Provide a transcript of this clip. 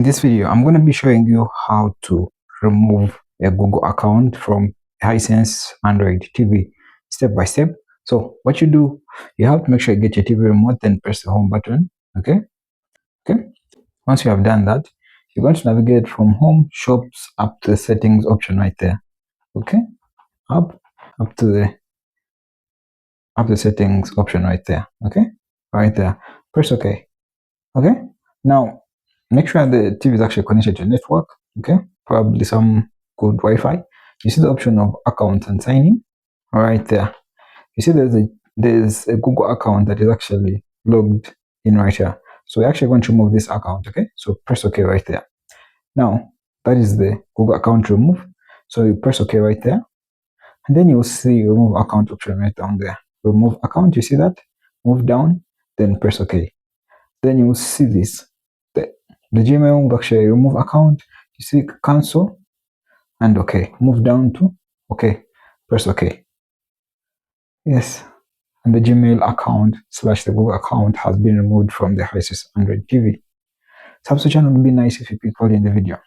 In this video, I'm going to be showing you how to remove a Google account from Hisense Android TV step by step. So what you do, you have to make sure you get your TV remote, then press the home button. Okay. Once you have done that, you're going to navigate from home, shops, up to the settings option right there. Okay. Up, up to the settings option right there. Okay. Right there. Press OK. Okay. Now, make sure the TV is actually connected to network. Okay, probably some good Wi-Fi. You see the option of account and signing right there. You see there's a Google account that is actually logged in right here. So we're actually going to remove this account. Okay, so press OK right there. Now that is the Google account remove. So you press OK right there, and then you'll see remove account option right down there. Remove account. You see that? Move down, then press OK. Then you will see this. The Gmail will actually remove account. You see cancel and OK. Move down to OK. Press OK. Yes. And the Gmail account / the Google account has been removed from the Hisense Android TV. Subscription would be nice if you click all in the video.